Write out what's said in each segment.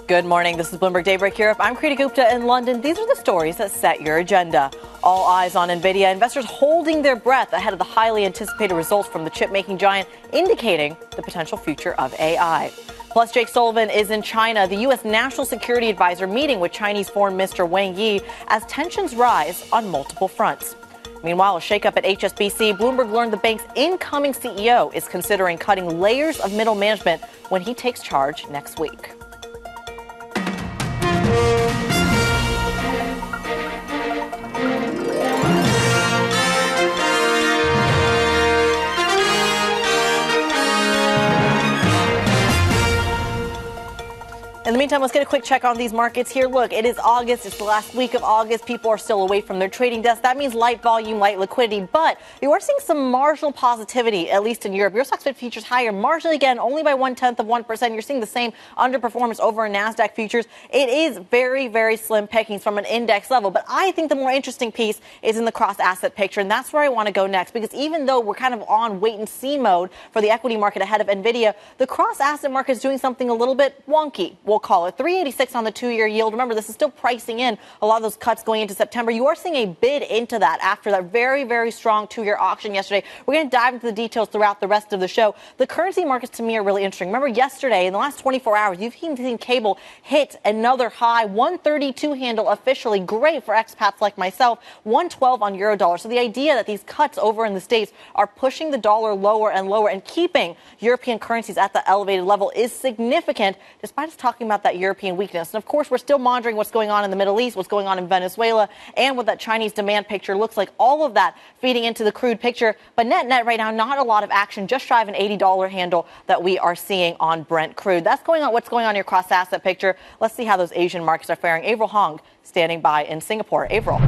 Good morning. This is Bloomberg Daybreak Europe. I'm Kriti Gupta in London. These are the stories that set your agenda. All eyes on Nvidia. Investors holding their breath ahead of the highly anticipated results from the chip-making giant, indicating the potential future of AI. Plus, Jake Sullivan is in China, the U.S. National Security Advisor, meeting with Chinese Foreign Minister Wang Yi as tensions rise on multiple fronts. Meanwhile, a shakeup at HSBC, Bloomberg learned the bank's incoming CEO is considering cutting layers of middle management when he takes charge next week. In the meantime, let's get a quick check on these markets here. Look, it is August. It's the last week of August. People are still away from their trading desks. That means light volume, light liquidity. But you are seeing some marginal positivity, at least in Europe. Your Stoxx 50 futures higher marginally, again, only by 0.1%. You're seeing the same underperformance over in NASDAQ futures. It is very, very slim pickings from an index level. But I think the more interesting piece is in the cross-asset picture. And that's where I want to go next. Because even though we're kind of on wait-and-see mode for the equity market ahead of Nvidia, the cross-asset market is doing something a little bit wonky. We'll call it 386 on the 2-year yield. Remember, this is still pricing in a lot of those cuts going into September. You are seeing a bid into that after that very, very strong 2-year auction yesterday. We're going to dive into the details throughout the rest of the show. The currency markets to me are really interesting. Remember, yesterday, in the last 24 hours, you've seen cable hit another high, 132 handle officially. Great for expats like myself, 112 on euro dollar. So the idea that these cuts over in the States are pushing the dollar lower and lower and keeping European currencies at the elevated level is significant, despite us talking about that European weakness. And of course, we're still monitoring what's going on in the Middle East, what's going on in Venezuela, and what that Chinese demand picture looks like. All of that feeding into the crude picture. But net right now, not a lot of action, just shy of an $80 handle that we are seeing on Brent crude. That's going on. What's going on in your cross-asset picture? Let's see how those Asian markets are faring. Avril Hong standing by in Singapore. Avril.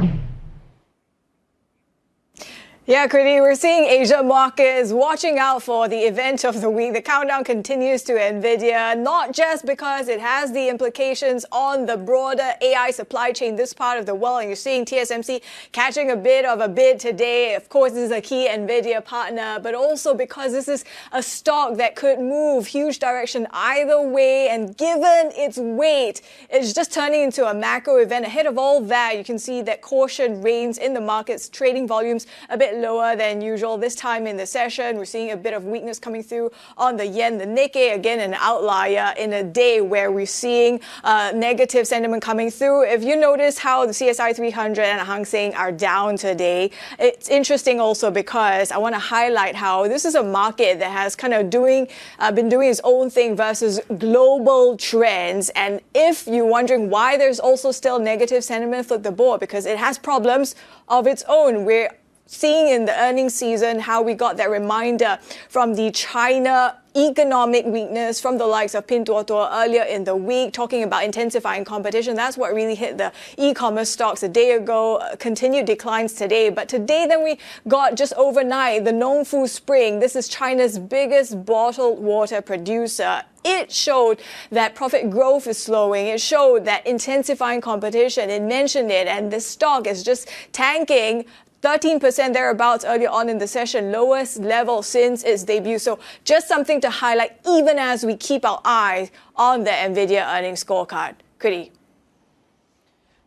Yeah, Kriti, we're seeing Asia markets watching out for the event of the week. The countdown continues to Nvidia, not just because it has the implications on the broader AI supply chain, this part of the world. And you're seeing TSMC catching a bit of a bid today. Of course, this is a key Nvidia partner, but also because this is a stock that could move huge direction either way. And given its weight, it's just turning into a macro event. Ahead of all that, you can see that caution reigns in the markets, trading volumes a bit lower than usual this time in the session. We're seeing a bit of weakness coming through on the yen. The Nikkei, again, an outlier in a day where we're seeing negative sentiment coming through. If you notice how the CSI 300 and Hang Seng are down today, it's interesting also because I want to highlight how this is a market that has kind of been doing its own thing versus global trends. And if you're wondering why there's also still negative sentiment for the board, because it has problems of its own. We're seeing in the earnings season how we got that reminder from the China economic weakness from the likes of Pinduoduo earlier in the week, talking about intensifying competition. That's what really hit the e-commerce stocks a day ago. Continued declines today. But today then we got just overnight the Nongfu Spring. This is China's biggest bottled water producer. It showed that profit growth is slowing. It showed that intensifying competition. It mentioned it, and the stock is just tanking 13% thereabouts earlier on in the session, lowest level since its debut. So just something to highlight even as we keep our eyes on the Nvidia earnings scorecard. Kriti.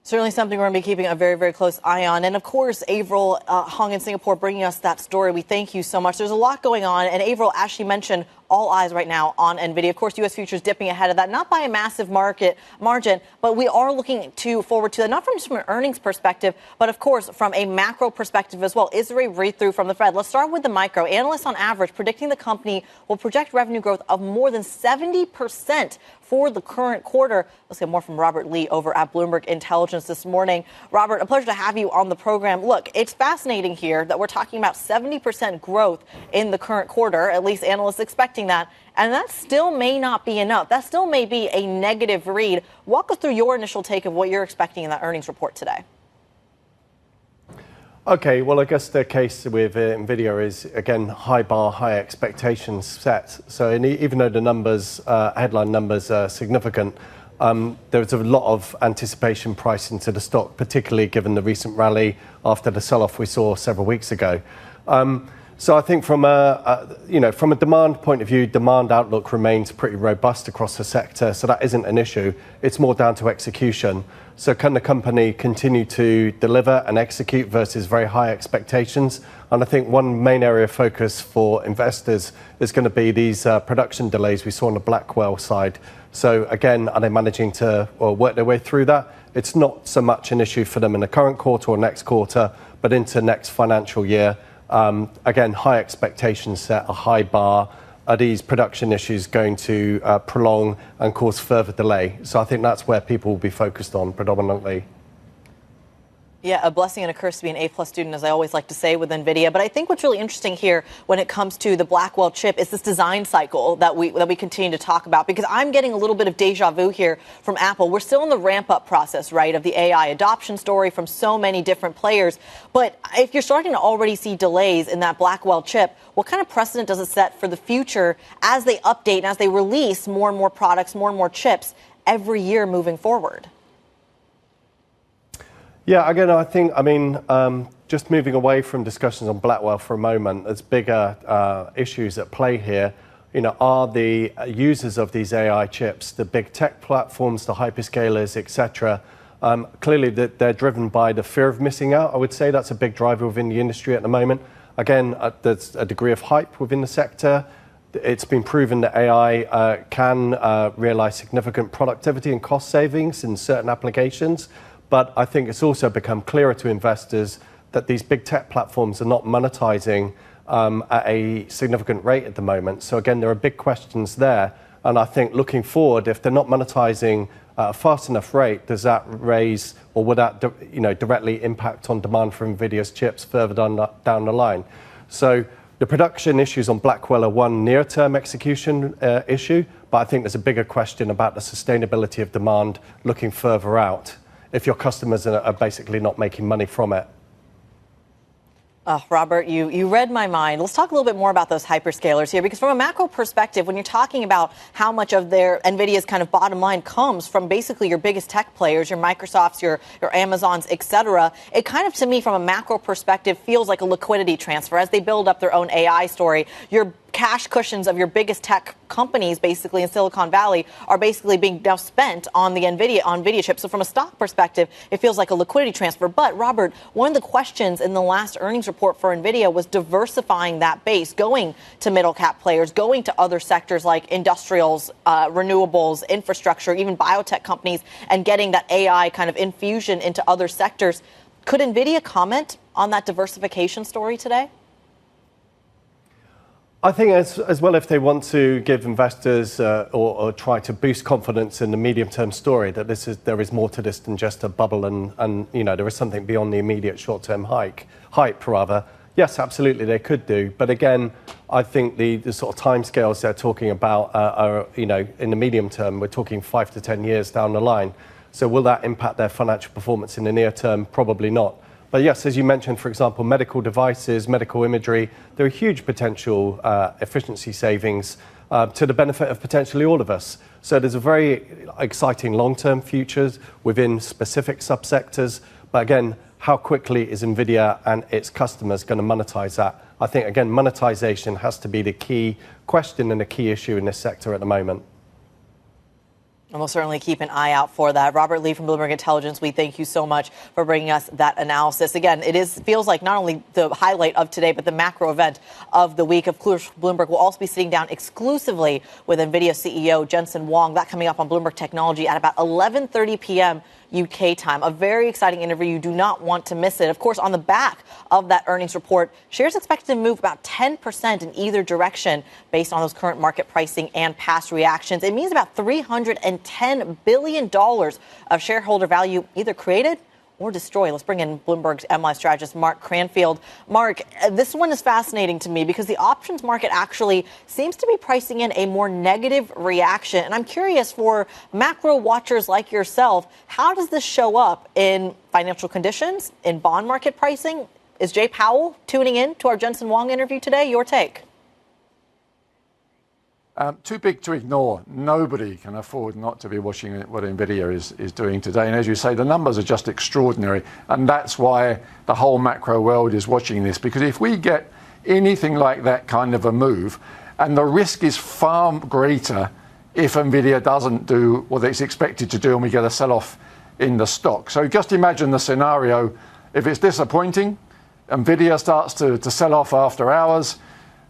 Certainly something we're going to be keeping a very, very close eye on. And of course, Avril Hong in Singapore bringing us that story. We thank you so much. There's a lot going on. And Avril actually mentioned all eyes right now on Nvidia. Of course, U.S. futures dipping ahead of that, not by a massive market margin, but we are looking forward to that, not from just from an earnings perspective, but of course, from a macro perspective as well. Is there a read-through from the Fed? Let's start with the micro. Analysts on average predicting the company will project revenue growth of more than 70% for the current quarter. Let's get more from Robert Lee over at Bloomberg Intelligence this morning. Robert, a pleasure to have you on the program. Look, it's fascinating here that we're talking about 70% growth in the current quarter, at least analysts expecting that. And that still may not be enough. That still may be a negative read. Walk us through your initial take of what you're expecting in that earnings report today. Okay, well, I guess the case with Nvidia is, again, high bar, high expectations set. So even though the numbers, headline numbers are significant, there's a lot of anticipation priced into the stock, particularly given the recent rally after the sell-off we saw several weeks ago. So I think from from a demand point of view, demand outlook remains pretty robust across the sector. So that isn't an issue. It's more down to execution. So can the company continue to deliver and execute versus very high expectations? And I think one main area of focus for investors is going to be these production delays we saw on the Blackwell side. So again, are they managing to work their way through that? It's not so much an issue for them in the current quarter or next quarter, but into next financial year. Again, high expectations set, a high bar. Are these production issues going to prolong and cause further delay? So I think that's where people will be focused on predominantly. Yeah, a blessing and a curse to be an A+ student, as I always like to say with Nvidia. But I think what's really interesting here when it comes to the Blackwell chip is this design cycle that we continue to talk about, because I'm getting a little bit of deja vu here from Apple. We're still in the ramp-up process, right, of the AI adoption story from so many different players. But if you're starting to already see delays in that Blackwell chip, what kind of precedent does it set for the future as they update and as they release more and more products, more and more chips every year moving forward? Yeah, again, just moving away from discussions on Blackwell for a moment, there's bigger issues at play here. Are the users of these AI chips, the big tech platforms, the hyperscalers, etc., clearly they're driven by the fear of missing out. I would say that's a big driver within the industry at the moment. Again, there's a degree of hype within the sector. It's been proven that AI can realize significant productivity and cost savings in certain applications. But I think it's also become clearer to investors that these big tech platforms are not monetizing at a significant rate at the moment. So again, there are big questions there. And I think looking forward, if they're not monetizing at a fast enough rate, does that raise or would that directly impact on demand for Nvidia's chips further down the line? So the production issues on Blackwell are one near-term execution issue, but I think there's a bigger question about the sustainability of demand looking further out, if your customers are basically not making money from it. Robert, you read my mind. Let's talk a little bit more about those hyperscalers here, because from a macro perspective, when you're talking about how much of their Nvidia's kind of bottom line comes from basically your biggest tech players, your Microsofts, your Amazons, et cetera, it kind of, to me, from a macro perspective, feels like a liquidity transfer as they build up their own AI story. Your cash cushions of your biggest tech companies, basically in Silicon Valley, are basically being now spent on the Nvidia chips. So from a stock perspective, it feels like a liquidity transfer. But Robert, one of the questions in the last earnings report for Nvidia was diversifying that base, going to middle cap players, going to other sectors like industrials, renewables, infrastructure, even biotech companies, and getting that AI kind of infusion into other sectors. Could Nvidia comment on that diversification story today? I think as well, if they want to give investors or try to boost confidence in the medium-term story, that there is more to this than just a bubble and there is something beyond the immediate short-term hype. Yes, absolutely, they could do. But again, I think the sort of timescales they're talking about are in the medium term, we're talking 5 to 10 years down the line. So will that impact their financial performance in the near term? Probably not. But yes, as you mentioned, for example, medical devices, medical imagery, there are huge potential efficiency savings to the benefit of potentially all of us. So there's a very exciting long-term futures within specific subsectors. But again, how quickly is Nvidia and its customers going to monetize that? I think, again, monetization has to be the key question and the key issue in this sector at the moment. And we'll certainly keep an eye out for that. Robert Lee from Bloomberg Intelligence, we thank you so much for bringing us that analysis. Again, feels like not only the highlight of today, but the macro event of the week. Of course, Bloomberg will also be sitting down exclusively with Nvidia CEO Jensen Huang. That coming up on Bloomberg Technology at about 11:30 p.m. UK time. A very exciting interview. You do not want to miss it. Of course, on the back of that earnings report, shares expected to move about 10% in either direction based on those current market pricing and past reactions. It means about $310 billion of shareholder value either created or destroyed. Let's bring in Bloomberg's MI strategist, Mark Cranfield. Mark, this one is fascinating to me because the options market actually seems to be pricing in a more negative reaction. And I'm curious, for macro watchers like yourself, how does this show up in financial conditions, in bond market pricing? Is Jay Powell tuning in to our Jensen Huang interview today? Your take? Too big to ignore. Nobody can afford not to be watching what Nvidia is doing today. And as you say, the numbers are just extraordinary. And that's why the whole macro world is watching this. Because if we get anything like that kind of a move. And the risk is far greater if Nvidia doesn't do what it's expected to do and we get a sell-off in the stock. So just imagine the scenario. If it's disappointing, Nvidia starts to sell off after hours.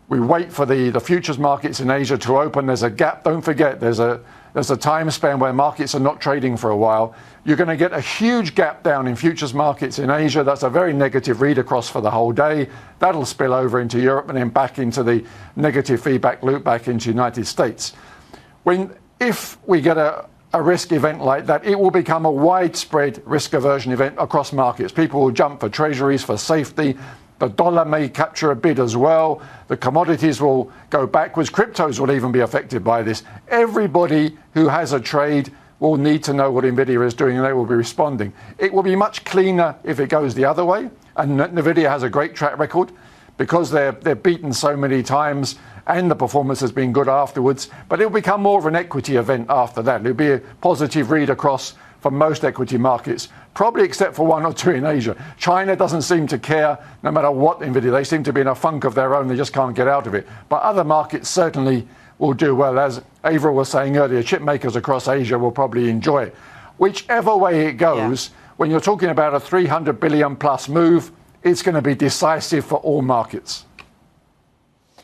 We wait for the futures markets in Asia to open. There's a gap. Don't forget, there's a time span where markets are not trading for a while. You're going to get a huge gap down in futures markets in Asia. That's a very negative read across for the whole day. That'll spill over into Europe and then back into the negative feedback loop back into the United States. If we get a risk event like that, it will become a widespread risk aversion event across markets. People will jump for treasuries for safety. The dollar may capture a bid as well. The commodities will go backwards. Cryptos will even be affected by this. Everybody who has a trade will need to know what Nvidia is doing and they will be responding. It will be much cleaner if it goes the other way. And Nvidia has a great track record because they're beaten so many times and the performance has been good afterwards. But it will become more of an equity event after that. It will be a positive read across for most equity markets, probably except for one or two in Asia. China doesn't seem to care no matter what Nvidia. They seem to be in a funk of their own. They just can't get out of it. But other markets certainly will do well. As Avra was saying earlier, chip makers across Asia will probably enjoy it. Whichever way it goes, when you're talking about a 300 billion plus move, it's going to be decisive for all markets.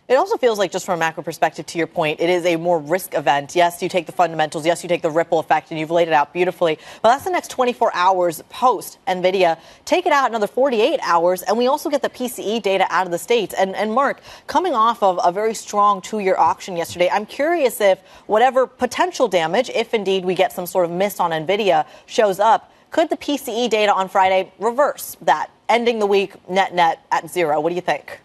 It also feels like, just from a macro perspective, to your point, it is a more risk event. Yes, you take the fundamentals. Yes, you take the ripple effect, and you've laid it out beautifully. But that's the next 24 hours post Nvidia. Take it out another 48 hours, and we also get the PCE data out of the States. And Mark, coming off of a very strong 2-year auction yesterday, I'm curious if whatever potential damage, if indeed we get some sort of miss on Nvidia, shows up, could the PCE data on Friday reverse that, ending the week net at zero? What do you think?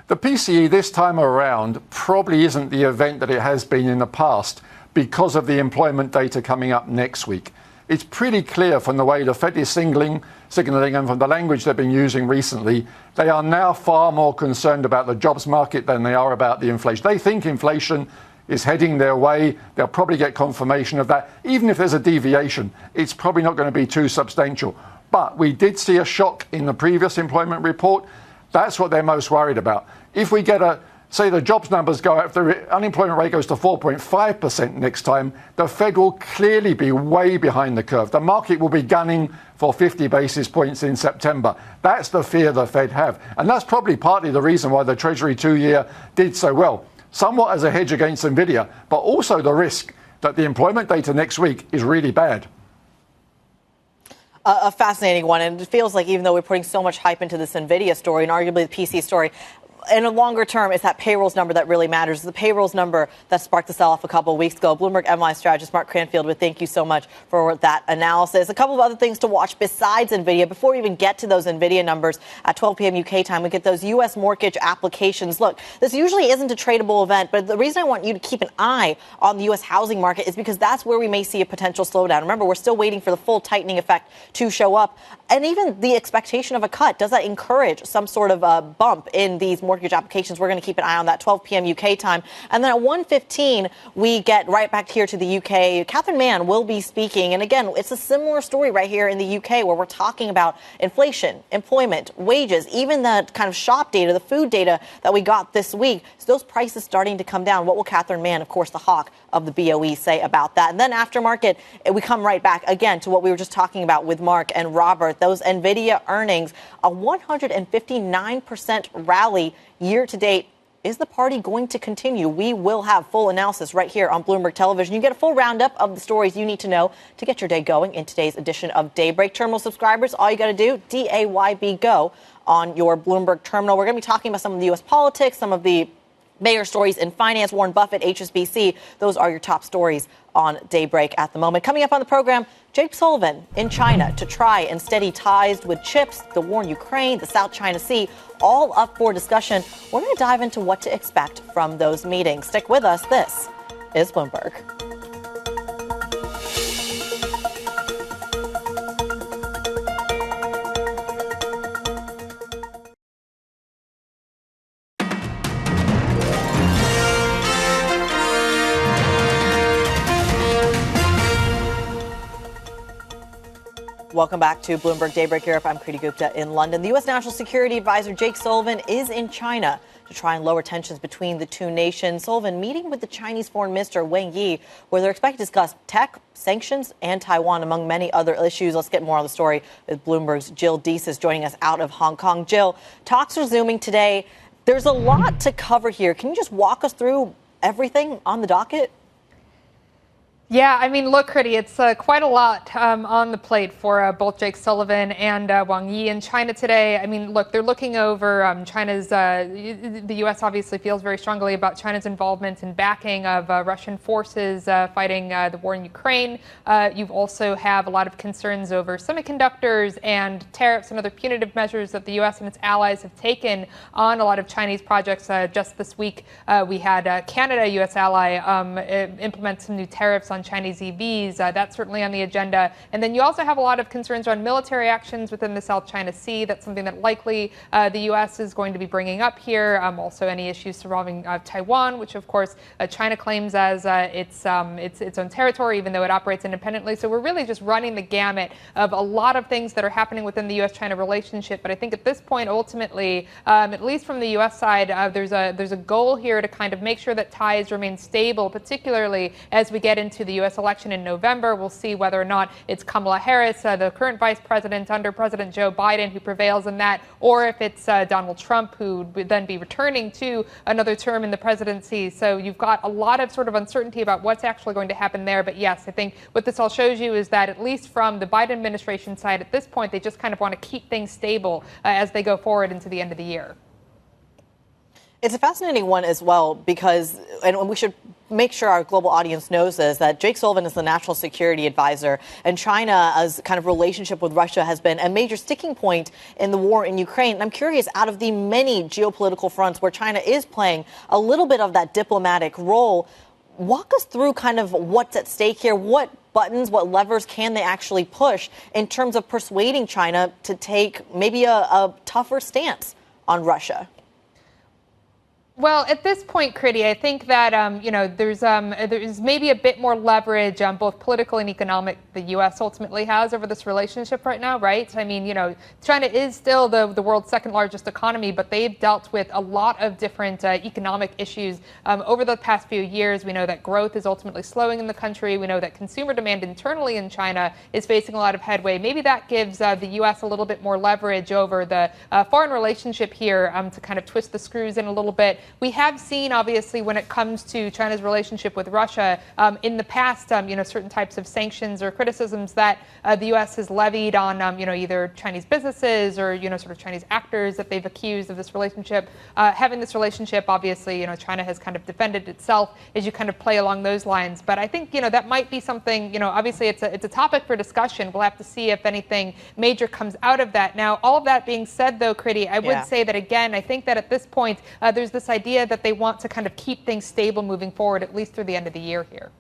The PCE this time around probably isn't the event that it has been in the past because of the employment data coming up next week. It's pretty clear from the way the Fed is signaling and from the language they've been using recently, they are now far more concerned about the jobs market than they are about the inflation. They think inflation is heading their way. They'll probably get confirmation of that. Even if there's a deviation, it's probably not going to be too substantial. But we did see a shock in the previous employment report. That's what they're most worried about. If we get say the jobs numbers go up, if the unemployment rate goes to 4.5% next time, the Fed will clearly be way behind the curve. The market will be gunning for 50 basis points in September. That's the fear the Fed have. And that's probably partly the reason why the Treasury 2-year did so well. Somewhat as a hedge against Nvidia, but also the risk that the employment data next week is really bad. A fascinating one. And it feels like even though we're putting so much hype into this Nvidia story and arguably the PC story, in a longer term, it's that payrolls number that really matters. The payrolls number that sparked the sell-off a couple of weeks ago. Bloomberg MI strategist Mark Cranfield would thank you so much for that analysis. A couple of other things to watch besides Nvidia. Before we even get to those Nvidia numbers at 12 p.m. UK time, we get those U.S. mortgage applications. Look, this usually isn't a tradable event, but the reason I want you to keep an eye on the U.S. housing market is because that's where we may see a potential slowdown. Remember, we're still waiting for the full tightening effect to show up. And even the expectation of a cut, does that encourage some sort of a bump in these mortgage applications? We're going to keep an eye on that 12 p.m. UK time. And then at 1:15, we get right back here to the UK. Catherine Mann will be speaking. And again, it's a similar story right here in the UK where we're talking about inflation, employment, wages, even the kind of shop data, the food data that we got this week. So those prices starting to come down. What will Catherine Mann, of course, the hawk of the BOE, say about that? And then after market, we come right back again to what we were just talking about with Mark and Robert. Those Nvidia earnings, a 159% rally year to date. Is the party going to continue? We will have full analysis right here on Bloomberg Television. You get a full roundup of the stories you need to know to get your day going in today's edition of Daybreak. Terminal subscribers, all you got to do, DAYB go on your Bloomberg terminal. We're going to be talking about some of the U.S. politics, some of the major stories in finance, Warren Buffett, HSBC. Those are your top stories on Daybreak at the moment. Coming up on the program, Jake Sullivan in China to try and steady ties with chips, the war in Ukraine, the South China Sea, all up for discussion. We're going to dive into what to expect from those meetings. Stick with us. This is Bloomberg. Welcome back to Bloomberg Daybreak Europe. I'm Kriti Gupta in London. The U.S. National Security Advisor Jake Sullivan is in China to try and lower tensions between the two nations. Sullivan meeting with the Chinese Foreign Minister Wang Yi, where they're expected to discuss tech, sanctions, and Taiwan, among many other issues. Let's get more on the story with Bloomberg's Jill Deese is joining us out of Hong Kong. Jill, talks resuming today. There's a lot to cover here. Can you just walk us through everything on the docket? Yeah, I mean, look, Kriti, it's quite a lot on the plate for both Jake Sullivan and Wang Yi in China today. I mean, look, they're looking over China's, the U.S. obviously feels very strongly about China's involvement and backing of Russian forces fighting the war in Ukraine. You also have a lot of concerns over semiconductors and tariffs and other punitive measures that the U.S. and its allies have taken on a lot of Chinese projects. Just this week, we had Canada, a U.S. ally, implement some new tariffs on Chinese EVs. That's certainly on the agenda. And then you also have a lot of concerns around military actions within the South China Sea. That's something that likely the U.S. is going to be bringing up here. Also, any issues surrounding Taiwan, which of course China claims as its own territory, even though it operates independently. So we're really just running the gamut of a lot of things that are happening within the U.S.-China relationship. But I think at this point, ultimately, at least from the U.S. side, there's a goal here to kind of make sure that ties remain stable, particularly as we get into the U.S. election in November. We'll see whether or not it's Kamala Harris, the current vice president under President Joe Biden, who prevails in that, or if it's Donald Trump, who would then be returning to another term in the presidency. So you've got a lot of sort of uncertainty about what's actually going to happen there. But yes, I think what this all shows you is that at least from the Biden administration side at this point, they just kind of want to keep things stable as they go forward into the end of the year. It's a fascinating one as well because, and we should make sure our global audience knows this, that Jake Sullivan is the national security advisor, and China's kind of relationship with Russia has been a major sticking point in the war in Ukraine. And I'm curious, out of the many geopolitical fronts where China is playing a little bit of that diplomatic role, walk us through kind of what's at stake here. What buttons, what levers can they actually push in terms of persuading China to take maybe a tougher stance on Russia? Well, at this point, Kriti, I think that, there's maybe a bit more leverage, both political and economic, the U.S. ultimately has over this relationship right now, right? I mean, China is still the world's second largest economy, but they've dealt with a lot of different economic issues over the past few years. We know that growth is ultimately slowing in the country. We know that consumer demand internally in China is facing a lot of headway. Maybe that gives the U.S. a little bit more leverage over the foreign relationship here to kind of twist the screws in a little bit. We have seen, obviously, when it comes to China's relationship with Russia, in the past, certain types of sanctions or criticisms that the U.S. has levied on, either Chinese businesses or, sort of Chinese actors that they've accused of this relationship. Having this relationship, obviously, China has kind of defended itself as you kind of play along those lines. But I think, that might be something, obviously it's a topic for discussion. We'll have to see if anything major comes out of that. Now, all of that being said, though, Kriti, I would say that, again, I think that at this point, there's this idea that they want to kind of keep things stable moving forward, at least through the end of the year here.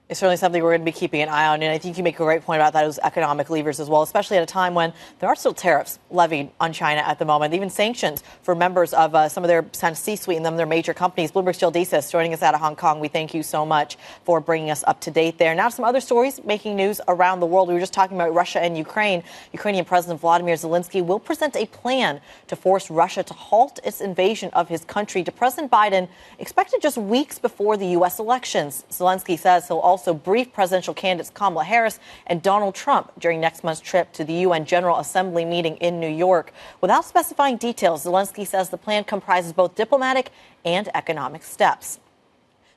It's certainly something we're going to be keeping an eye on. And I think you make a great point about those economic levers as well, especially at a time when there are still tariffs levied on China at the moment, even sanctions for members of some of their C-suite and their major companies. Bloomberg's Jill Deese joining us out of Hong Kong. We thank you so much for bringing us up to date there. Now, some other stories making news around the world. We were just talking about Russia and Ukraine. Ukrainian President Vladimir Zelensky will present a plan to force Russia to halt its invasion of his country to President Biden, expected just weeks before the U.S. elections. Zelensky says he'll also brief presidential candidates Kamala Harris and Donald Trump during next month's trip to the UN General Assembly meeting in New York. Without specifying details, Zelensky says the plan comprises both diplomatic and economic steps.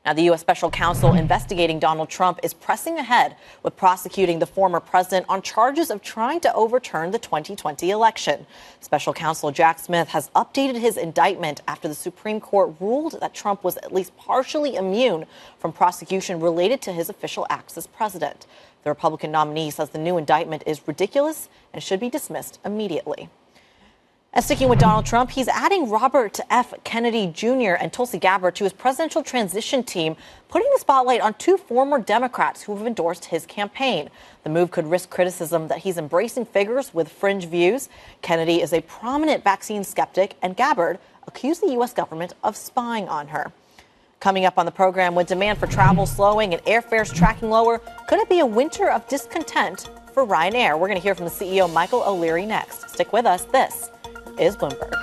Now, the U.S. special counsel investigating Donald Trump is pressing ahead with prosecuting the former president on charges of trying to overturn the 2020 election. Special counsel Jack Smith has updated his indictment after the Supreme Court ruled that Trump was at least partially immune from prosecution related to his official acts as president. The Republican nominee says the new indictment is ridiculous and should be dismissed immediately. And sticking with Donald Trump, he's adding Robert F. Kennedy Jr. and Tulsi Gabbard to his presidential transition team, putting the spotlight on two former Democrats who have endorsed his campaign. The move could risk criticism that he's embracing figures with fringe views. Kennedy is a prominent vaccine skeptic, and Gabbard accused the U.S. government of spying on her. Coming up on the program, with demand for travel slowing and airfares tracking lower, could it be a winter of discontent for Ryanair. We're going to hear from the CEO, Michael O'Leary, next. Stick with us. This is Bloomberg.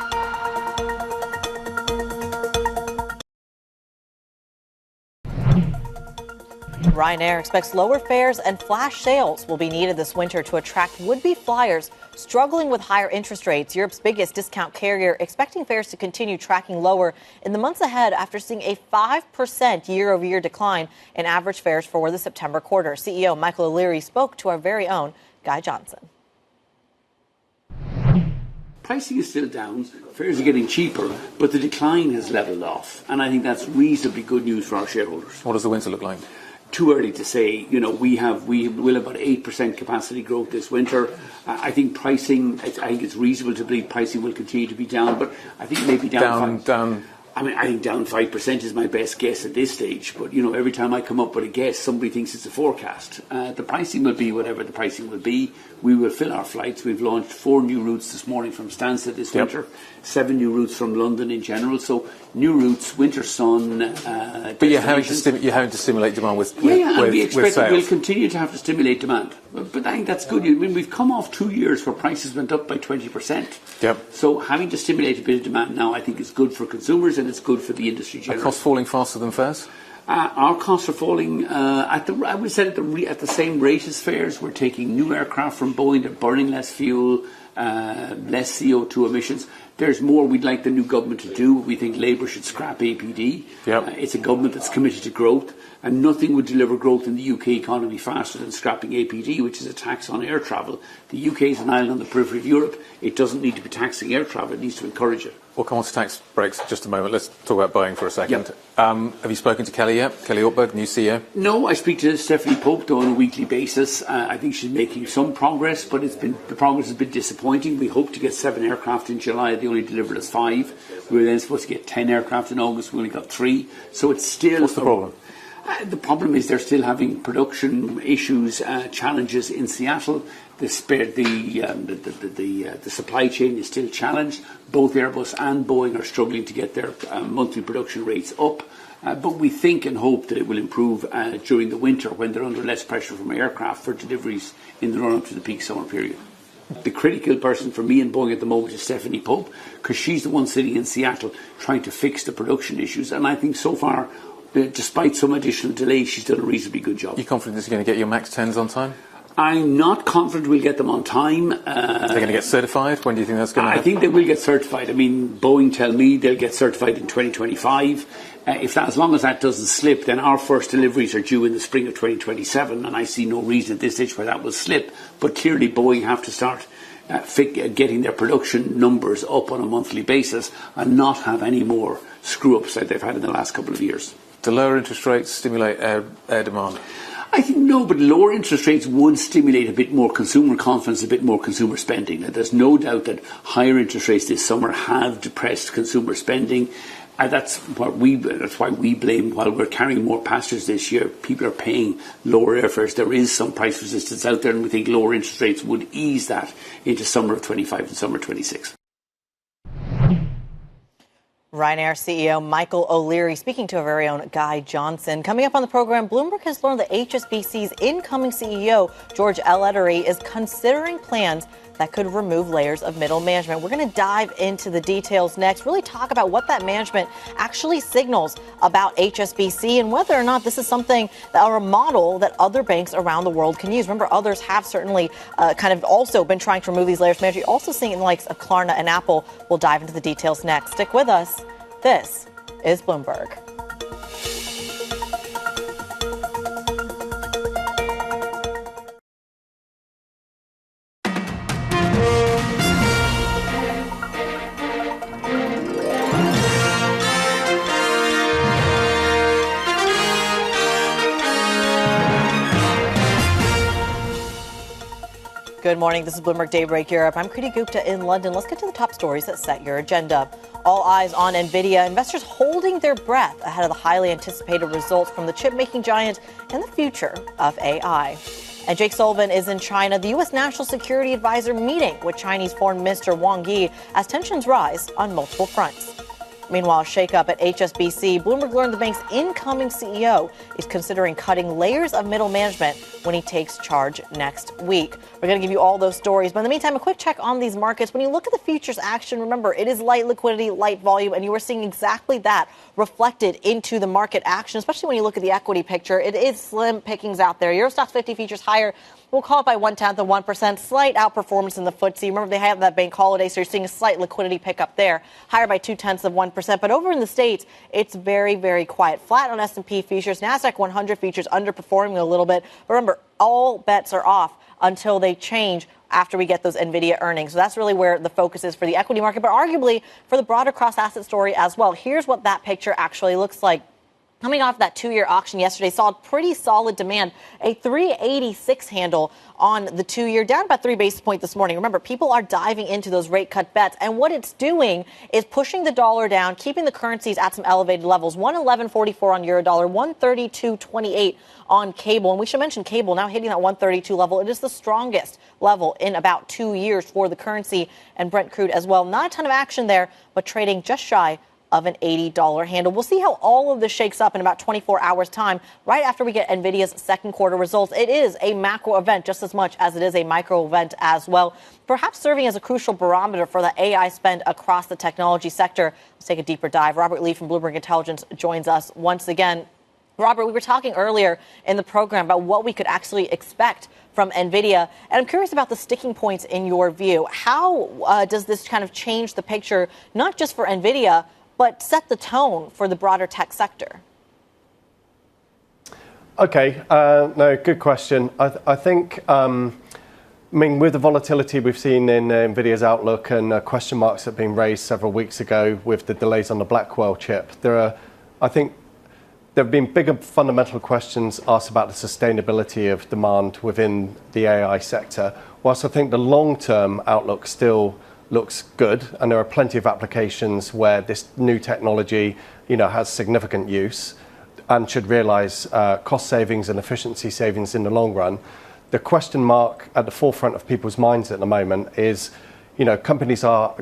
Ryanair expects lower fares and flash sales will be needed this winter to attract would-be flyers struggling with higher interest rates. Europe's biggest discount carrier expecting fares to continue tracking lower in the months ahead after seeing a 5% year-over-year decline in average fares for the September quarter. CEO Michael O'Leary spoke to our very own Guy Johnson. Pricing is still down, fares are getting cheaper, but the decline has levelled off. And I think that's reasonably good news for our shareholders. What does the winter look like? Too early to say. You know, we will have about 8% capacity growth this winter. I think pricing, I think it's reasonable to believe pricing will continue to be down, but I think maybe down. I mean, I think down 5% is my best guess at this stage. But, you know, every time I come up with a guess, somebody thinks it's a forecast. The pricing will be whatever the pricing will be. We will fill our flights. We've launched 4 new routes this morning from Stansted this winter, 7 new routes from London in general. So new routes, winter sun. But you're having to stimulate demand with we expect sales. We'll continue to have to stimulate demand. But I think that's good. I mean, we've come off 2 years where prices went up by 20%. Yep. So having to stimulate a bit of demand now, I think, is good for consumers and it's good for the industry generally. Are costs falling faster than fares? Our costs are falling at the same rate as fares. We're taking new aircraft from Boeing. They're burning less fuel, less CO2 emissions. There's more we'd like the new government to do. We think Labour should scrap APD. Yep. It's a government that's committed to growth, and nothing would deliver growth in the UK economy faster than scrapping APD, which is a tax on air travel. The UK is an island on the periphery of Europe. It doesn't need to be taxing air travel. It needs to encourage it. We'll come on to tax breaks in just a moment. Let's talk about Boeing for a second. Yep. Have you spoken to Kelly yet? Kelly Ortberg, new CEO? No, I speak to Stephanie Pope though on a weekly basis. I think she's making some progress, but the progress has been disappointing. We hope to get 7 aircraft in July. They only delivered us 5. We were then supposed to get 10 aircraft in August. We only got 3. So it's still... What's the problem? The problem is they're still having production issues, challenges in Seattle. The supply chain is still challenged. Both Airbus and Boeing are struggling to get their monthly production rates up. But we think and hope that it will improve during the winter when they're under less pressure from aircraft for deliveries in the run-up to the peak summer period. The critical person for me and Boeing at the moment is Stephanie Pope, because she's the one sitting in Seattle trying to fix the production issues. And I think so far, despite some additional delays, she's done a reasonably good job. Are you confident you're going to get your MAX 10s on time? I'm not confident we'll get them on time. Are they going to get certified? When do you think that's going to happen? I think they will get certified. I mean, Boeing tell me they'll get certified in 2025. As long as that doesn't slip, then our first deliveries are due in the spring of 2027, and I see no reason at this stage where that will slip. But clearly Boeing have to start getting their production numbers up on a monthly basis and not have any more screw-ups like they've had in the last couple of years. Do lower interest rates stimulate air demand? I think no, but lower interest rates would stimulate a bit more consumer confidence, a bit more consumer spending. There's no doubt that higher interest rates this summer have depressed consumer spending. That's why we blame, while we're carrying more passengers this year, people are paying lower airfares. There is some price resistance out there, and we think lower interest rates would ease that into summer of 25 and summer 26. Ryanair CEO Michael O'Leary speaking to our very own Guy Johnson. Coming up on the program, Bloomberg has learned that HSBC's incoming CEO, George Ellery, is considering plans that could remove layers of middle management. We're going to dive into the details next, really talk about what that management actually signals about HSBC and whether or not this is something or a model that other banks around the world can use. Remember, others have certainly kind of also been trying to remove these layers of management. You're also seeing it in the likes of Klarna and Apple. We'll dive into the details next. Stick with us. This is Bloomberg. Good morning. This is Bloomberg Daybreak Europe. I'm Kriti Gupta in London. Let's get to the top stories that set your agenda. All eyes on Nvidia. Investors holding their breath ahead of the highly anticipated results from the chip-making giant and the future of AI. And Jake Sullivan is in China. The U.S. National Security Advisor meeting with Chinese Foreign Minister Wang Yi as tensions rise on multiple fronts. Meanwhile, shakeup at HSBC. Bloomberg learned the bank's incoming CEO is considering cutting layers of middle management when he takes charge next week. We're going to give you all those stories. But in the meantime, a quick check on these markets. When you look at the futures action, remember, it is light liquidity, light volume, and you are seeing exactly that reflected into the market action, especially when you look at the equity picture. It is slim pickings out there. Euro Stoxx 50 futures higher. We'll call it by 0.1%. Slight outperformance in the FTSE. Remember, they have that bank holiday, so you're seeing a slight liquidity pickup there. Higher by 0.2%. But over in the States, it's very, very quiet. Flat on S&P futures. NASDAQ 100 futures underperforming a little bit. But remember, all bets are off until they change after we get those Nvidia earnings. So that's really where the focus is for the equity market, but arguably for the broader cross-asset story as well. Here's what that picture actually looks like. Coming off that 2-year auction yesterday, saw pretty solid demand, a 386 handle on the 2-year, down about 3 basis points this morning. Remember, people are diving into those rate cut bets, and what it's doing is pushing the dollar down, keeping the currencies at some elevated levels. 111.44 on euro dollar, 132.28 on cable. And we should mention cable now hitting that 132 level. It is the strongest level in about 2 years for the currency and Brent crude as well. Not a ton of action there, but trading just shy of an $80 handle. We'll see how all of this shakes up in about 24 hours time, right after we get Nvidia's second quarter results. It is a macro event just as much as it is a micro event as well, perhaps serving as a crucial barometer for the AI spend across the technology sector. Let's take a deeper dive. Robert Lee from Bloomberg Intelligence joins us once again. Robert, we were talking earlier in the program about what we could actually expect from Nvidia, and I'm curious about the sticking points in your view. How does this kind of change the picture, not just for Nvidia, but set the tone for the broader tech sector? Okay, no, good question. I think, with the volatility we've seen in Nvidia's outlook and question marks that have been raised several weeks ago with the delays on the Blackwell chip, I think there have been bigger fundamental questions asked about the sustainability of demand within the AI sector, whilst I think the long-term outlook still looks good, and there are plenty of applications where this new technology, has significant use and should realize cost savings and efficiency savings in the long run. The question mark at the forefront of people's minds at the moment is, companies are,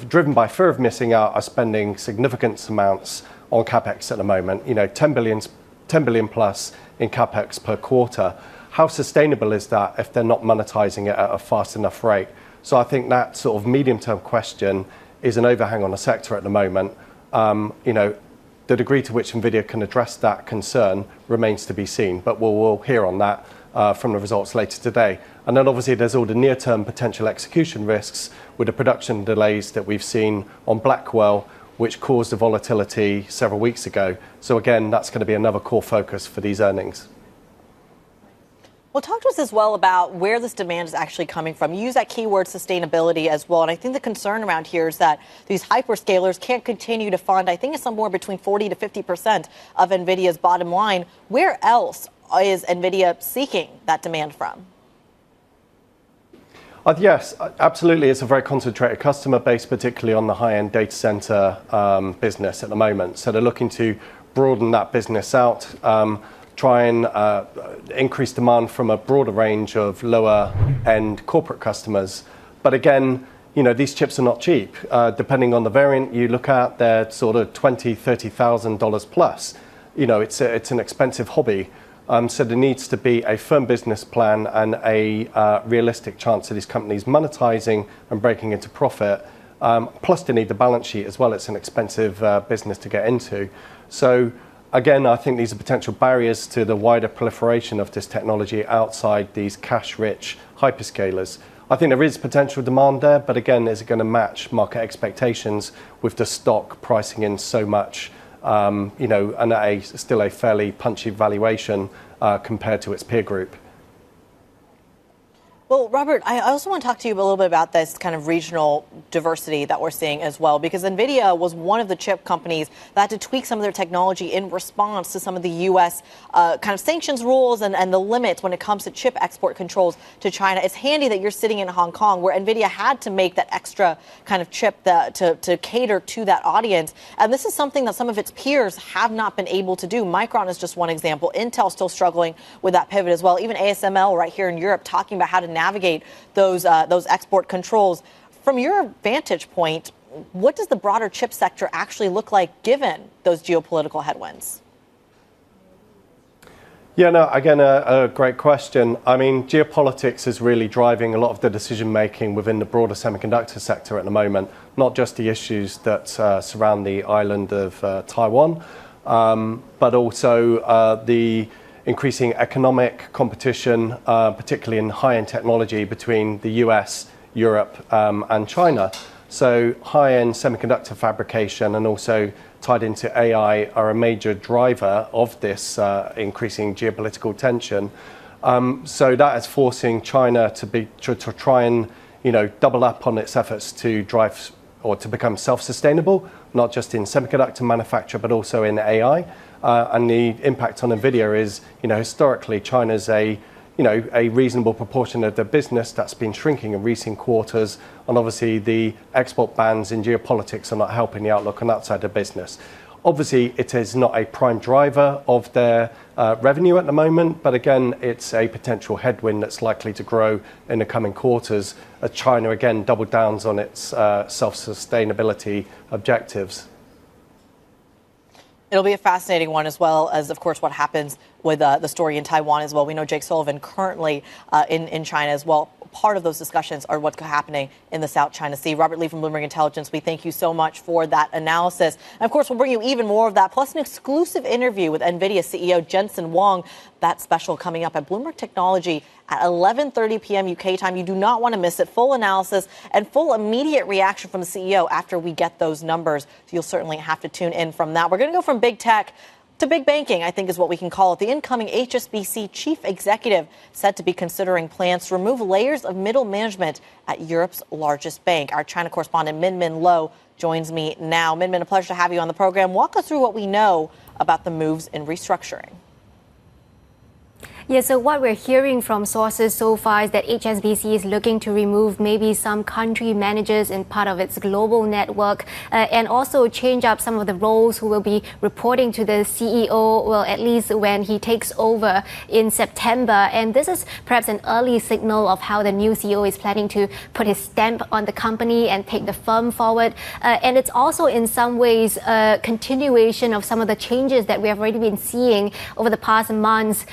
driven by fear of missing out, are spending significant amounts on capex at the moment. 10 billion plus in capex per quarter. How sustainable is that if they're not monetizing it at a fast enough rate? So I think that sort of medium-term question is an overhang on the sector at the moment. The degree to which Nvidia can address that concern remains to be seen, but we'll hear on that from the results later today. And then obviously there's all the near-term potential execution risks with the production delays that we've seen on Blackwell, which caused the volatility several weeks ago. So again, that's going to be another core focus for these earnings. Well, talk to us as well about where this demand is actually coming from. You use that keyword sustainability as well. And I think the concern around here is that these hyperscalers can't continue to fund, I think it's somewhere between 40 to 50% of NVIDIA's bottom line. Where else is NVIDIA seeking that demand from? Yes, absolutely. It's a very concentrated customer base, particularly on the high-end data center business at the moment. So they're looking to broaden that business out, try and increase demand from a broader range of lower-end corporate customers. But again, these chips are not cheap. Depending on the variant you look at, they're sort of $20,000, $30,000 plus. It's an expensive hobby. So there needs to be a firm business plan and a realistic chance of these companies monetizing and breaking into profit. Plus, they need the balance sheet as well. It's an expensive business to get into. So again, I think these are potential barriers to the wider proliferation of this technology outside these cash-rich hyperscalers. I think there is potential demand there, but again, is it going to match market expectations with the stock pricing in so much, and at still a fairly punchy valuation compared to its peer group? Well, Robert, I also want to talk to you a little bit about this kind of regional diversity that we're seeing as well, because NVIDIA was one of the chip companies that had to tweak some of their technology in response to some of the U.S. Kind of sanctions rules and the limits when it comes to chip export controls to China. It's handy that you're sitting in Hong Kong, where NVIDIA had to make that extra kind of chip to cater to that audience. And this is something that some of its peers have not been able to do. Micron is just one example. Intel still struggling with that pivot as well. Even ASML right here in Europe talking about how to navigate those export controls. From your vantage point, what does the broader chip sector actually look like given those geopolitical headwinds? Yeah, no, again, a great question. I mean, geopolitics is really driving a lot of the decision making within the broader semiconductor sector at the moment, not just the issues that surround the island of Taiwan, but also the increasing economic competition, particularly in high-end technology between the US, Europe, and China. So high-end semiconductor fabrication and also tied into AI are a major driver of this increasing geopolitical tension. So that is forcing China to try and double up on its efforts to drive or to become self-sustainable, not just in semiconductor manufacture but also in AI. And the impact on Nvidia is, historically China's a reasonable proportion of the business that's been shrinking in recent quarters. And obviously the export bans in geopolitics are not helping the outlook on that side of business. Obviously, it is not a prime driver of their revenue at the moment, but again, it's a potential headwind that's likely to grow in the coming quarters as China again double downs on its self-sustainability objectives. It'll be a fascinating one, as well as, of course, what happens with the story in Taiwan as well. We know Jake Sullivan currently in China as well. Part of those discussions are what's happening in the South China Sea. Robert Lee from Bloomberg Intelligence, we thank you so much for that analysis. And of course, we'll bring you even more of that, plus an exclusive interview with Nvidia CEO Jensen Huang. That special coming up at Bloomberg Technology at 11:30 p.m. UK time. You do not want to miss it. Full analysis and full immediate reaction from the CEO after we get those numbers. So you'll certainly have to tune in from that. We're going to go from big tech to big banking, I think is what we can call it. The incoming HSBC chief executive said to be considering plans to remove layers of middle management at Europe's largest bank. Our China correspondent Min Min Lo joins me now. Min Min, a pleasure to have you on the program. Walk us through what we know about the moves in restructuring. Yeah, so what we're hearing from sources so far is that HSBC is looking to remove maybe some country managers in part of its global network and also change up some of the roles who will be reporting to the CEO, well, at least when he takes over in September. And this is perhaps an early signal of how the new CEO is planning to put his stamp on the company and take the firm forward. And it's also in some ways a continuation of some of the changes that we have already been seeing over the past months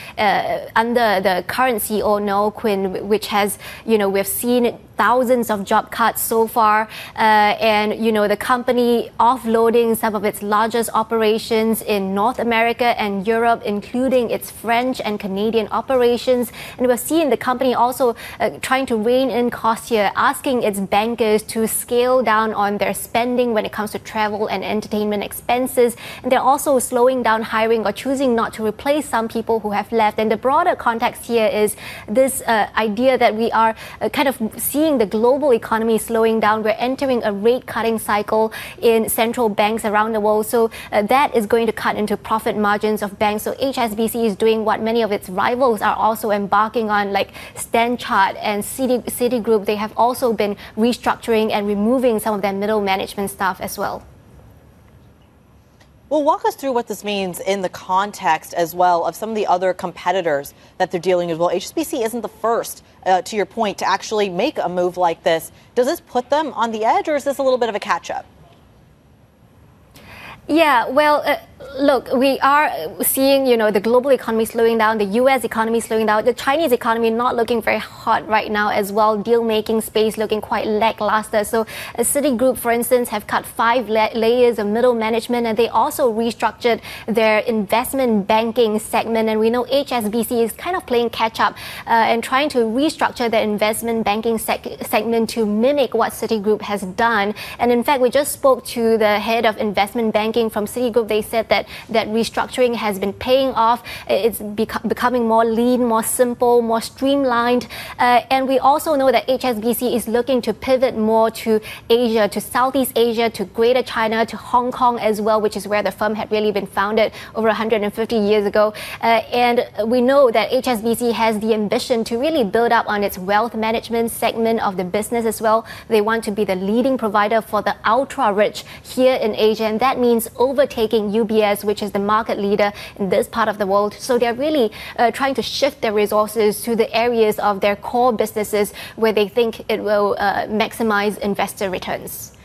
under the current CEO, Noel Quinn, which has, we've seen thousands of job cuts so far, and the company offloading some of its largest operations in North America and Europe, including its French and Canadian operations. And we're seeing the company also trying to rein in costs here, asking its bankers to scale down on their spending when it comes to travel and entertainment expenses. And they're also slowing down hiring or choosing not to replace some people who have left. And the broader context here is this idea that we are kind of seeing the global economy slowing down. We're entering a rate cutting cycle in central banks around the world. So that is going to cut into profit margins of banks. So HSBC is doing what many of its rivals are also embarking on, like Standard Chartered and Citigroup. They have also been restructuring and removing some of their middle management staff as well. Well, walk us through what this means in the context as well of some of the other competitors that they're dealing with. Well, HSBC isn't the first, to your point, to actually make a move like this. Does this put them on the edge, or is this a little bit of a catch-up? Yeah, well, look, we are seeing, the global economy slowing down, the U.S. economy slowing down, the Chinese economy not looking very hot right now as well, deal-making space looking quite lackluster. So Citigroup, for instance, have cut 5 layers of middle management, and they also restructured their investment banking segment. And we know HSBC is kind of playing catch-up and trying to restructure their investment banking segment to mimic what Citigroup has done. And in fact, we just spoke to the head of investment banking from Citigroup. They said that restructuring has been paying off. It's becoming more lean, more simple, more streamlined. And we also know that HSBC is looking to pivot more to Asia, to Southeast Asia, to Greater China, to Hong Kong as well, which is where the firm had really been founded over 150 years ago. And we know that HSBC has the ambition to really build up on its wealth management segment of the business as well. They want to be the leading provider for the ultra-rich here in Asia, and that means overtaking UBS, which is the market leader in this part of the world. So they're really trying to shift their resources to the areas of their core businesses where they think it will maximize investor returns.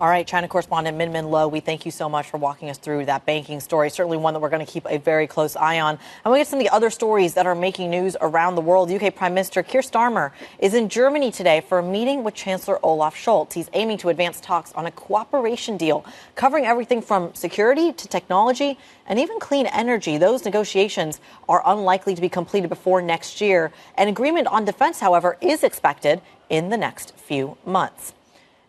All right, China correspondent Min Lo, we thank you so much for walking us through that banking story. Certainly one that we're going to keep a very close eye on. And we get some of the other stories that are making news around the world. UK Prime Minister Keir Starmer is in Germany today for a meeting with Chancellor Olaf Scholz. He's aiming to advance talks on a cooperation deal covering everything from security to technology and even clean energy. Those negotiations are unlikely to be completed before next year. An agreement on defense, however, is expected in the next few months.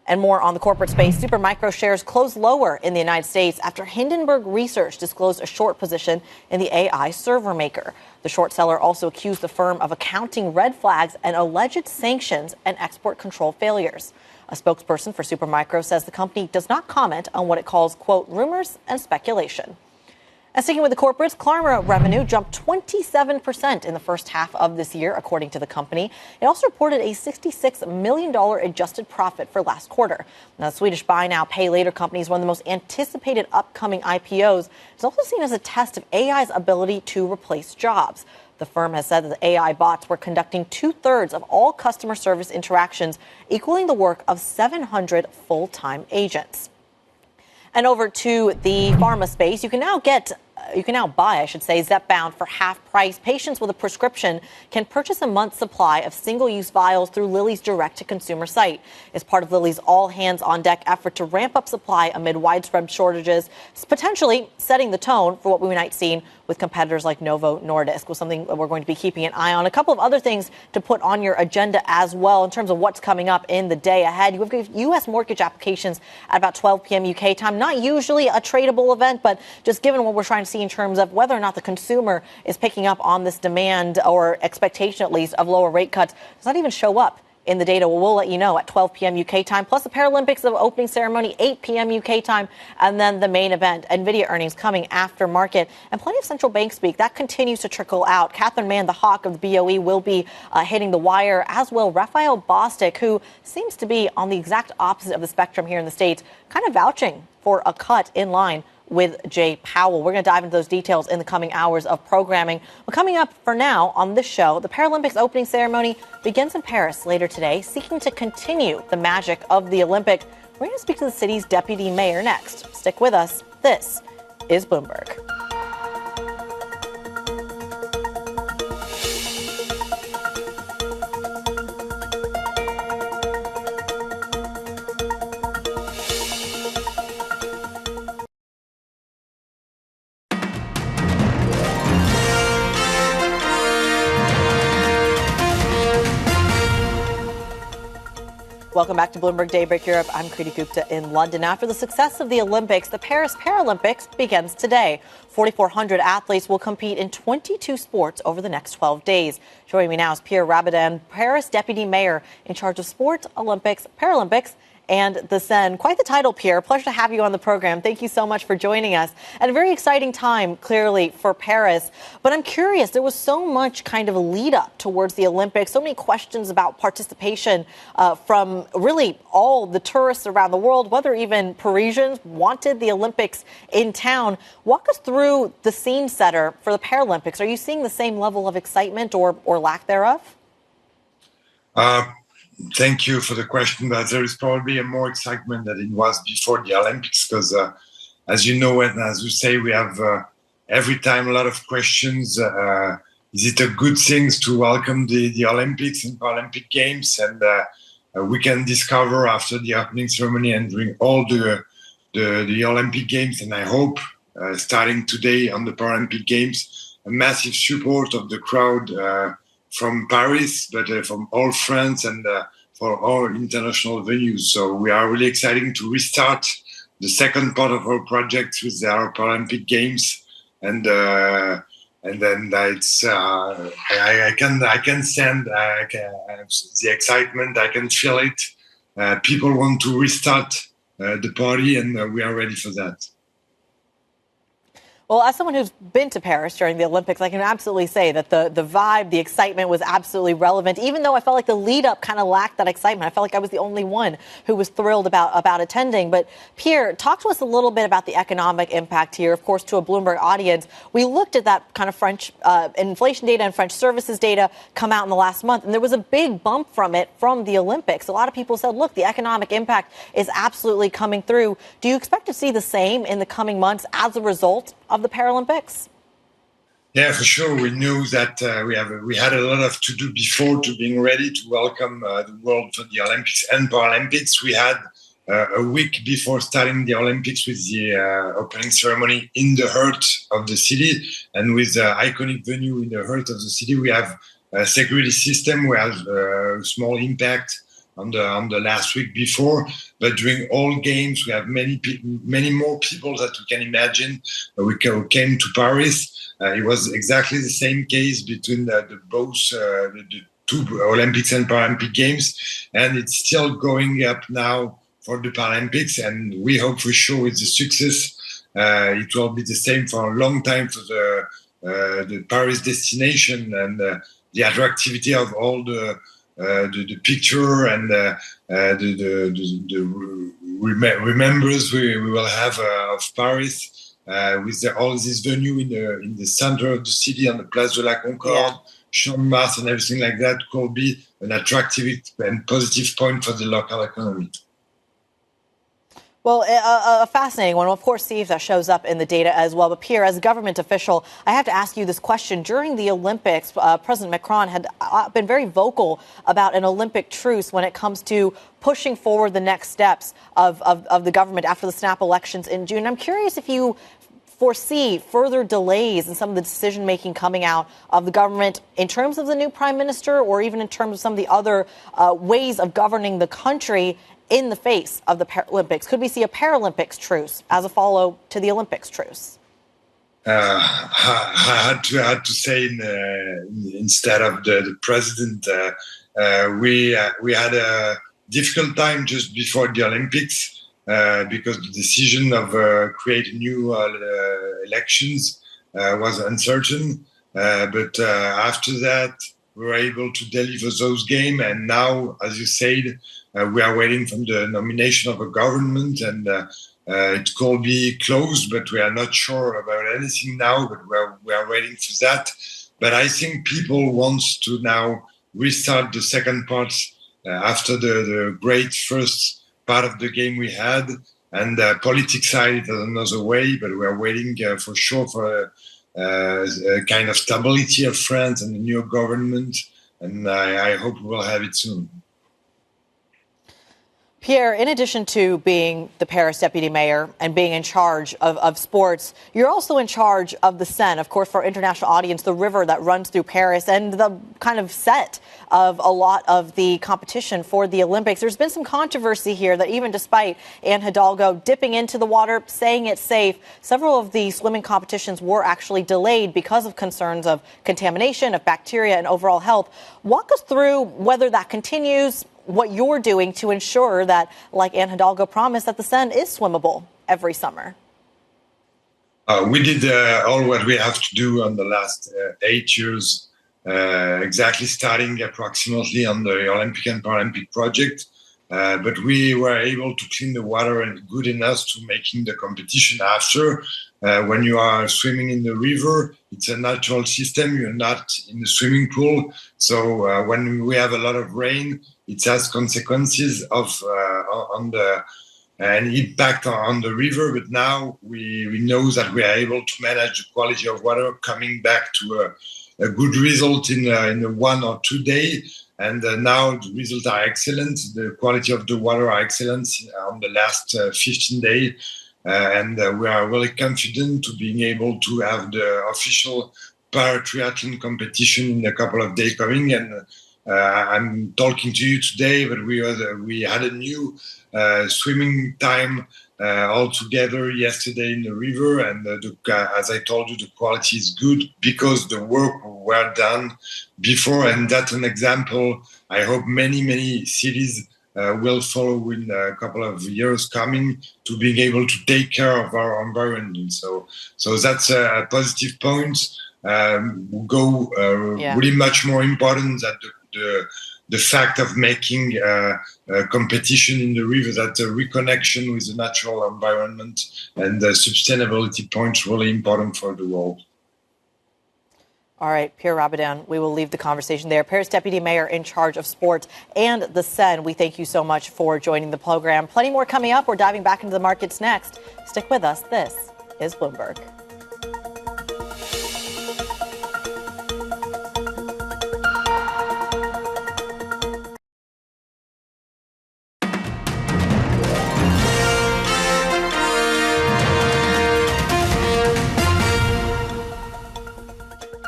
And more on the corporate space. Supermicro shares closed lower in the United States after Hindenburg Research disclosed a short position in the AI server maker. The short seller also accused the firm of accounting red flags and alleged sanctions and export control failures. A spokesperson for Supermicro says the company does not comment on what it calls, quote, rumors and speculation. And sticking with the corporates, Klarna revenue jumped 27% in the first half of this year, according to the company. It also reported a $66 million adjusted profit for last quarter. Now, the Swedish buy now, pay later company is one of the most anticipated upcoming IPOs. It's also seen as a test of AI's ability to replace jobs. The firm has said that the AI bots were conducting 2/3 of all customer service interactions, equaling the work of 700 full-time agents. And over to the pharma space, you can now buy Zepbound for half price. Patients with a prescription can purchase a month's supply of single-use vials through Lilly's direct-to-consumer site. It's part of Lilly's all-hands-on-deck effort to ramp up supply amid widespread shortages, potentially setting the tone for what we might see with competitors like Novo Nordisk, was something we're going to be keeping an eye on. A couple of other things to put on your agenda as well in terms of what's coming up in the day ahead. You have U.S. mortgage applications at about 12 p.m. UK time. Not usually a tradable event, but just given what we're trying to see in terms of whether or not the consumer is picking up on this demand or expectation, at least, of lower rate cuts, does not even show up in the data. We'll let you know at 12 p.m. UK time, plus the Paralympics, the opening ceremony, 8 p.m. UK time, and then the main event, Nvidia earnings coming after market, and plenty of central bank speak. That continues to trickle out. Catherine Mann, the hawk of the BOE, will be hitting the wire, as will Raphael Bostic, who seems to be on the exact opposite of the spectrum here in the States, kind of vouching for a cut in line with Jay Powell. We're going to dive into those details in the coming hours of programming. But coming up for now on this show, the Paralympics opening ceremony begins in Paris later today, seeking to continue the magic of the Olympics. We're going to speak to the city's deputy mayor next. Stick with us. This is Bloomberg. Welcome back to Bloomberg Daybreak Europe. I'm Kriti Gupta in London. After the success of the Olympics, the Paris Paralympics begins today. 4,400 athletes will compete in 22 sports over the next 12 days. Joining me now is Pierre Rabadan, Paris Deputy Mayor in charge of Sport, Olympics, Paralympics, and the Seine. Quite the title, Pierre. Pleasure to have you on the program. Thank you so much for joining us. And a very exciting time, clearly, for Paris. But I'm curious, there was so much kind of a lead up towards the Olympics, so many questions about participation from really all the tourists around the world, whether even Parisians wanted the Olympics in town. Walk us through the scene setter for the Paralympics. Are you seeing the same level of excitement or lack thereof? Thank you for the question, but there is probably more excitement than it was before the Olympics because, as you know, and as you say, we have every time a lot of questions. Is it a good thing to welcome the Olympics and Paralympic Games? And we can discover after the opening ceremony and during all the Olympic Games, and I hope starting today on the Paralympic Games, a massive support of the crowd from Paris, but from all France and for all international venues. So we are really excited to restart the second part of our project with our Paralympic Games, and then it's I can send the excitement. I can feel it. People want to restart the party, and we are ready for that. Well, as someone who's been to Paris during the Olympics, I can absolutely say that the vibe, the excitement was absolutely relevant, even though I felt like the lead up kind of lacked that excitement. I felt like I was the only one who was thrilled about attending. But Pierre, talk to us a little bit about the economic impact here. Of course, to a Bloomberg audience, we looked at that kind of French inflation data and French services data come out in the last month, and there was a big bump from it from the Olympics. A lot of people said, look, the economic impact is absolutely coming through. Do you expect to see the same in the coming months as a result of the Paralympics? Yeah, for sure. We knew that we had a lot of to do before to being ready to welcome the world for the Olympics and Paralympics. We had a week before starting the Olympics with the opening ceremony in the heart of the city, and with the iconic venue in the heart of the city. We have a security system. We have a small impact on the last week before, but during all games we have many more people that we can imagine. We came to Paris. It was exactly the same case between the two Olympics and Paralympic Games, and it's still going up now for the Paralympics, and we hope for sure with the success it will be the same for a long time for the Paris destination, and the attractivity of all the picture and the remembrance we will have of Paris with all this venue in the center of the city on the Place de la Concorde, Champ de Mars, and everything like that could be an attractive and positive point for the local economy. Well, a fascinating one. We'll, of course, see if that shows up in the data as well. But Pierre, as a government official, I have to ask you this question. During the Olympics, President Macron had been very vocal about an Olympic truce when it comes to pushing forward the next steps of the government after the snap elections in June. I'm curious if you foresee further delays in some of the decision-making coming out of the government in terms of the new prime minister, or even in terms of some of the other ways of governing the country in the face of the Paralympics. Could we see a Paralympics truce as a follow to the Olympics truce? I had to say instead of the president, we had a difficult time just before the Olympics because the decision of creating new elections was uncertain. But after that, we were able to deliver those games, and now, as you said, we are waiting for the nomination of a government, and it could be closed, but we are not sure about anything now, but we are waiting for that. But I think people want to now restart the second part after the great first part of the game we had, and politics side it another way, but we are waiting for sure for a kind of stability of France and a new government, and I hope we will have it soon. Pierre, in addition to being the Paris deputy mayor and being in charge of sports, you're also in charge of the Seine, of course, for our international audience, the river that runs through Paris and the kind of set of a lot of the competition for the Olympics. There's been some controversy here that even despite Anne Hidalgo dipping into the water, saying it's safe, several of the swimming competitions were actually delayed because of concerns of contamination, of bacteria, and overall health. Walk us through whether that continues, what you're doing to ensure that, like Anne Hidalgo promised, that the Seine is swimmable every summer. We did all what we have to do on the last 8 years, exactly starting approximately on the Olympic and Paralympic project. But we were able to clean the water and good enough to making the competition after. When you are swimming in the river, it's a natural system. You're not in the swimming pool. So when we have a lot of rain, it has consequences on the an impact on the river. But now we know that we are able to manage the quality of water, coming back to a good result in 1 or 2 days. And now the results are excellent. The quality of the water are excellent on the last 15 days. And we are really confident to being able to have the official para-triathlon competition in a couple of days coming. And I'm talking to you today, but we had a new swimming time all together yesterday in the river. And as I told you, the quality is good because the work were done before. And that's an example. I hope many cities will follow in a couple of years coming to being able to take care of our environment. So that's a positive point. Really much more important than the fact of making competition in the river, that the reconnection with the natural environment and the sustainability points really important for the world. All right, Pierre Rabadan, we will leave the conversation there. Paris Deputy Mayor in charge of sport and the Seine, we thank you so much for joining the program. Plenty more coming up. We're diving back into the markets next. Stick with us. This is Bloomberg.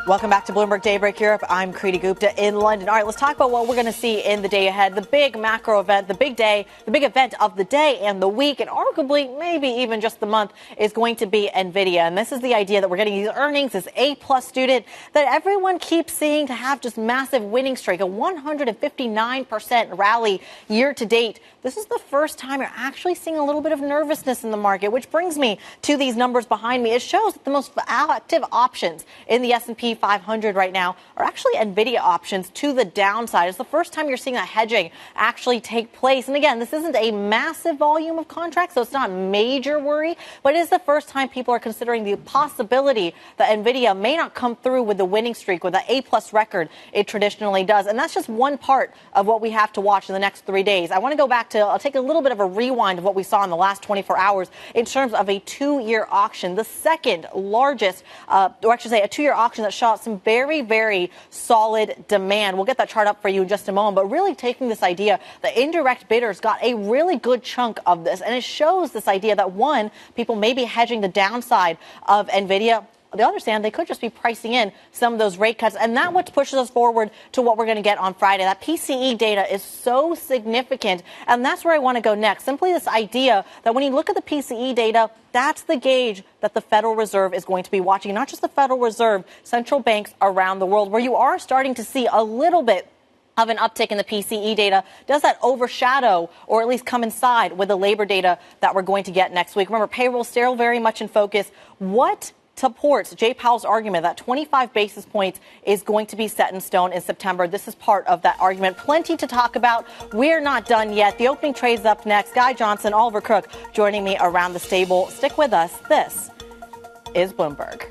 Welcome back to Bloomberg Daybreak Europe. I'm Kriti Gupta in London. All right, let's talk about what we're going to see in the day ahead. The big macro event, the big event of the day and the week, and arguably maybe even just the month, is going to be Nvidia. And this is the idea that we're getting these earnings, this A-plus student that everyone keeps seeing to have just massive winning streak, a 159% rally year to date. This is the first time you're actually seeing a little bit of nervousness in the market, which brings me to these numbers behind me. It shows that the most active options in the S&P 500 right now are actually Nvidia options to the downside. It's the first time you're seeing that hedging actually take place. And again, this isn't a massive volume of contracts, so it's not a major worry, but it is the first time people are considering the possibility that Nvidia may not come through with the winning streak, with the A-plus record it traditionally does. And that's just one part of what we have to watch in the next 3 days. I want to go back to, I'll take a little bit of a rewind of what we saw in the last 24 hours in terms of a 2-year auction, the second largest, or I should say a 2-year auction that saw some very, very solid demand. We'll get that chart up for you in just a moment, but really taking this idea, the indirect bidders got a really good chunk of this, and it shows this idea that, one, people may be hedging the downside of Nvidia. On the other hand, they could just be pricing in some of those rate cuts. And that's what pushes us forward to what we're going to get on Friday. That PCE data is so significant. And that's where I want to go next. Simply this idea that when you look at the PCE data, that's the gauge that the Federal Reserve is going to be watching. Not just the Federal Reserve, central banks around the world, where you are starting to see a little bit of an uptick in the PCE data. Does that overshadow or at least coincide with the labor data that we're going to get next week? Remember, payroll still very much in focus. What supports Jay Powell's argument that 25 basis points is going to be set in stone in September? This is part of that argument. Plenty to talk about. We're not done yet. The opening trade's up next. Guy Johnson, Oliver Cook joining me around the stable. Stick with us. This is Bloomberg.